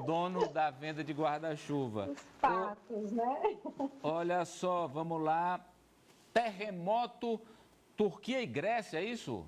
dono da venda de guarda-chuva. Os patos, né? Olha só, vamos lá. Terremoto, Turquia e Grécia, é isso?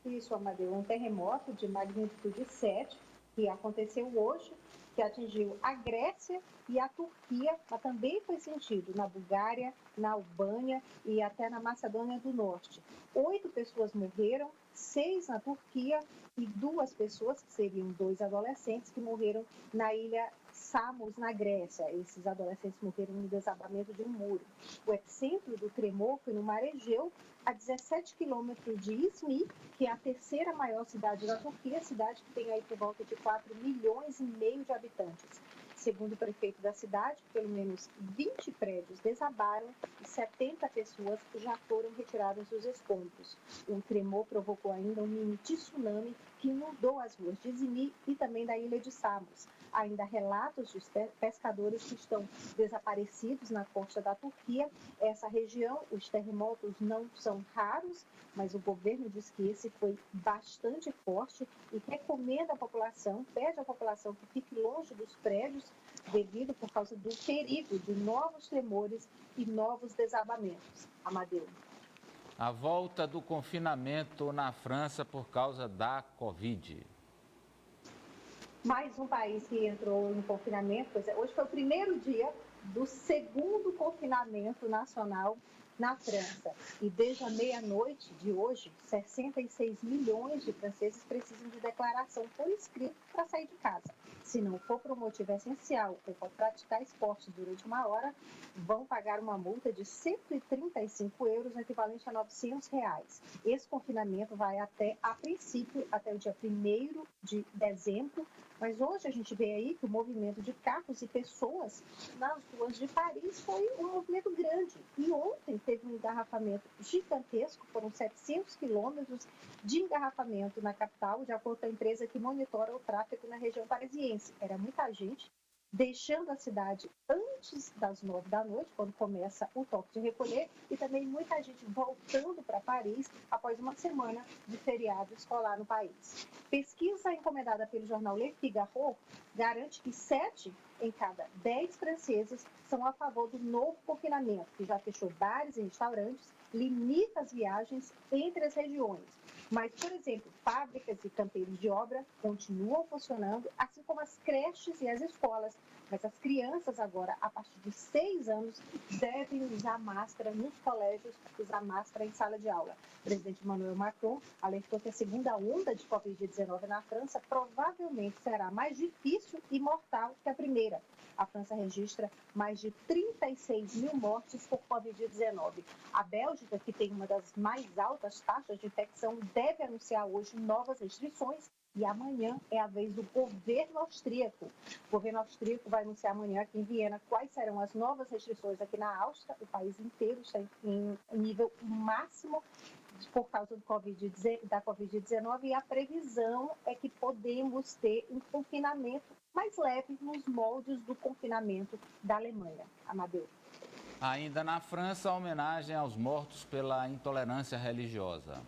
Isso, Amadeu, um terremoto de magnitude 7 que aconteceu hoje, que atingiu a Grécia e a Turquia, mas também foi sentido na Bulgária, na Albânia e até na Macedônia do Norte. 8 pessoas morreram, 6 na Turquia e 2 pessoas, que seriam 2 adolescentes, que morreram na ilha Samos, na Grécia. Esses adolescentes morreram no desabamento de um muro. O epicentro do tremor foi no Mar Egeu, a 17 quilômetros de Izmir, que é a terceira maior cidade da Turquia, cidade que tem aí por volta de 4,5 milhões de habitantes. Segundo o prefeito da cidade, pelo menos 20 prédios desabaram e 70 pessoas já foram retiradas dos escombros. O tremor provocou ainda um mini tsunami que inundou as ruas de Izmir e também da ilha de Samos. Há ainda relatos de pescadores que estão desaparecidos na costa da Turquia. Essa região, os terremotos não são raros, mas o governo diz que esse foi bastante forte e recomenda à população, pede à população que fique longe dos prédios devido por causa do perigo de novos tremores e novos desabamentos. Amadeu. A volta do confinamento na França por causa da Covid. Mais um país que entrou em confinamento, pois é, hoje foi o primeiro dia do segundo confinamento nacional na França. E desde a meia-noite de hoje, 66 milhões de franceses precisam de declaração por escrito para sair de casa. Se não for por um motivo essencial ou para praticar esporte durante uma hora, vão pagar uma multa de 135 euros, equivalente a R$ 900. Esse confinamento vai até, a princípio, até o dia 1º de dezembro, mas hoje a gente vê aí que o movimento de carros e pessoas nas ruas de Paris foi um movimento grande. E ontem teve um engarrafamento gigantesco, foram 700 quilômetros de engarrafamento na capital, de acordo com a empresa que monitora o tráfego na região parisiense. Era muita gente deixando a cidade antes das 9 da noite, quando começa o toque de recolher, e também muita gente voltando para Paris após uma semana de feriado escolar no país. Pesquisa encomendada pelo jornal Le Figaro garante que 7 em cada 10 franceses são a favor do novo confinamento, que já fechou bares e restaurantes, limita as viagens entre as regiões. Mas, por exemplo, fábricas e canteiros de obra continuam funcionando, assim como as creches e as escolas. Mas as crianças agora, a partir de 6 anos, devem usar máscara nos colégios, usar máscara em sala de aula. O presidente Emmanuel Macron alertou que a segunda onda de Covid-19 na França provavelmente será mais difícil e mortal que a primeira. A França registra mais de 36 mil mortes por Covid-19. A Bélgica, que tem uma das mais altas taxas de infecção, deve anunciar hoje novas restrições e amanhã é a vez do governo austríaco. O governo austríaco vai anunciar amanhã aqui em Viena quais serão as novas restrições aqui na Áustria. O país inteiro está em nível máximo por causa da Covid-19 e a previsão é que podemos ter um confinamento mais leve nos moldes do confinamento da Alemanha. Amadeu. Ainda na França, homenagem aos mortos pela intolerância religiosa.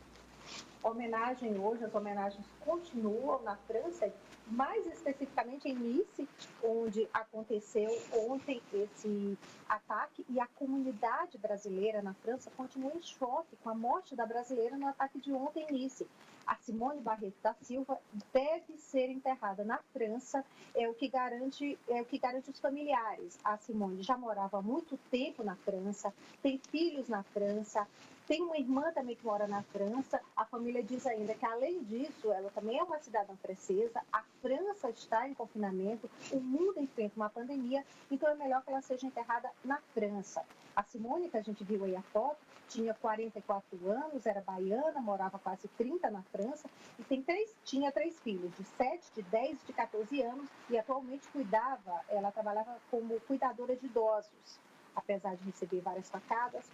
Homenagem hoje, as homenagens continuam na França, mais especificamente em Nice, onde aconteceu ontem esse ataque, e a comunidade brasileira na França continua em choque com a morte da brasileira no ataque de ontem em Nice. A Simone Barreto da Silva deve ser enterrada na França, é o que garante os familiares. A Simone já morava há muito tempo na França, tem filhos na França, tem uma irmã também que mora na França. A família diz ainda que, além disso, ela também é uma cidadã francesa. A França está em confinamento, o mundo enfrenta uma pandemia, então é melhor que ela seja enterrada na França. A Simone, que a gente viu aí a foto, tinha 44 anos, era baiana, morava quase 30 na França e tinha 3 filhos, de 7, de 10 e de 14 anos, e atualmente ela trabalhava como cuidadora de idosos. Apesar de receber várias facadas,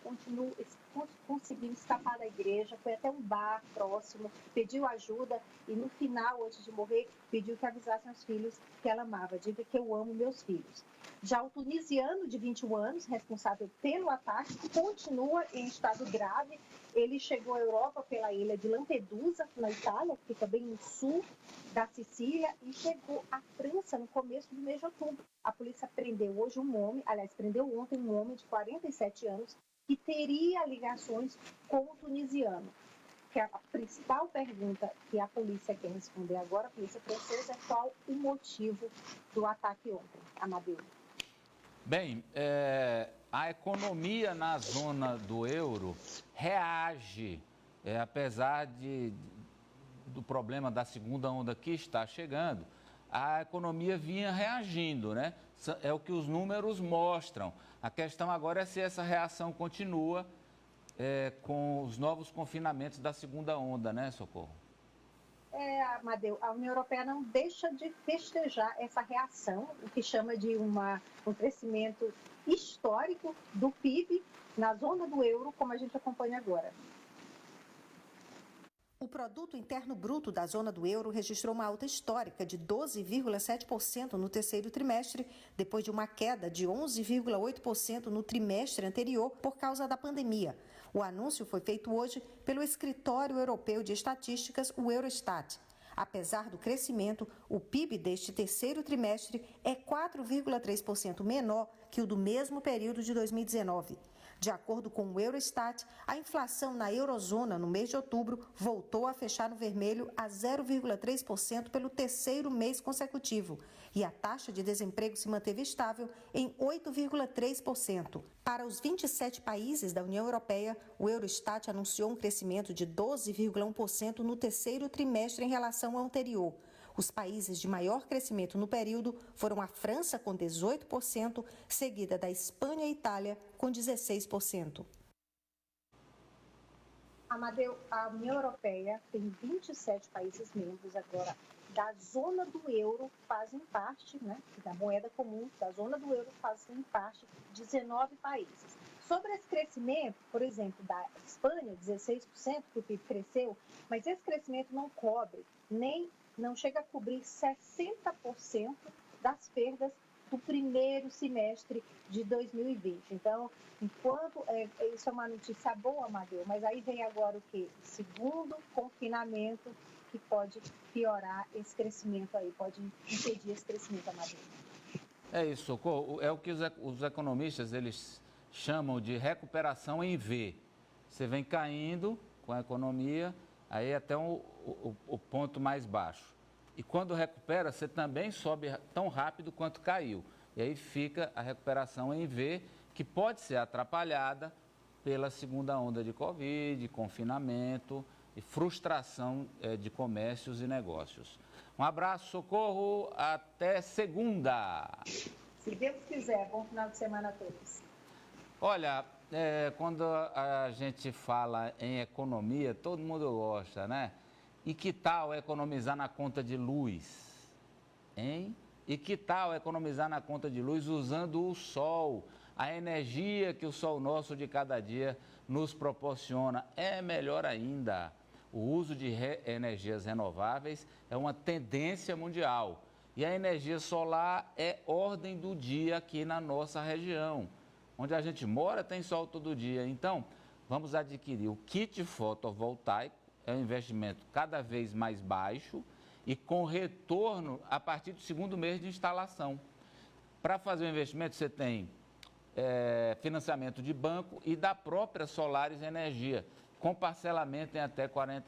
conseguiu escapar da igreja, foi até um bar próximo, pediu ajuda e no final, antes de morrer, pediu que avisassem os filhos que ela amava. Diga que eu amo meus filhos. Já o tunisiano, de 21 anos, responsável pelo ataque, continua em estado grave. Ele chegou à Europa pela ilha de Lampedusa, na Itália, que fica bem no sul da Sicília, e chegou à França no começo do mês de outubro. A polícia prendeu hoje um homem, aliás, prendeu ontem um homem de 47 anos, que teria ligações com o tunisiano. Que a principal pergunta que a polícia quer responder agora, a polícia francesa, é qual o motivo do ataque ontem, Amadeu. Bem, a economia na zona do euro reage, apesar do problema da segunda onda que está chegando, a economia vinha reagindo, né? É o que os números mostram. A questão agora é se essa reação continua com os novos confinamentos da segunda onda, né, Socorro? Amadeu, a União Europeia não deixa de festejar essa reação, o que chama de um crescimento histórico do PIB na zona do euro, como a gente acompanha agora. O produto interno bruto da zona do euro registrou uma alta histórica de 12,7% no terceiro trimestre, depois de uma queda de 11,8% no trimestre anterior por causa da pandemia. O anúncio foi feito hoje pelo Escritório Europeu de Estatísticas, o Eurostat. Apesar do crescimento, o PIB deste terceiro trimestre é 4,3% menor que o do mesmo período de 2019. De acordo com o Eurostat, a inflação na eurozona no mês de outubro voltou a fechar no vermelho a 0,3% pelo terceiro mês consecutivo e a taxa de desemprego se manteve estável em 8,3%. Para os 27 países da União Europeia, o Eurostat anunciou um crescimento de 12,1% no terceiro trimestre em relação ao anterior. Os países de maior crescimento no período foram a França, com 18%, seguida da Espanha e Itália, com 16%. Amadeu, a União Europeia tem 27 países membros agora. Da zona do euro fazem parte, né, da moeda comum, da zona do euro fazem parte 19 países. Sobre esse crescimento, por exemplo, da Espanha, 16%, que o PIB cresceu, mas esse crescimento não chega a cobrir 60% das perdas do primeiro semestre de 2020. Então, isso é uma notícia boa, Amadeu, mas aí vem agora o quê? O segundo confinamento que pode piorar esse crescimento aí, pode impedir esse crescimento, Amadeu. É isso, Socorro. É o que os economistas eles chamam de recuperação em V. Você vem caindo com a economia, aí até o ponto mais baixo. E quando recupera, você também sobe tão rápido quanto caiu. E aí fica a recuperação em V, que pode ser atrapalhada pela segunda onda de Covid, confinamento e frustração de comércios e negócios. Um abraço, Socorro, até segunda. Se Deus quiser, bom final de semana a todos. Olha, quando a gente fala em economia, todo mundo gosta, né? E que tal economizar na conta de luz? Hein? E que tal economizar na conta de luz usando o sol? A energia que o sol nosso de cada dia nos proporciona é melhor ainda. O uso de energias renováveis é uma tendência mundial. E a energia solar é ordem do dia aqui na nossa região. Onde a gente mora tem sol todo dia. Então, vamos adquirir o kit fotovoltaico. É um investimento cada vez mais baixo e com retorno a partir do segundo mês de instalação. Para fazer o investimento, você tem financiamento de banco e da própria Solaris Energia, com parcelamento em até 40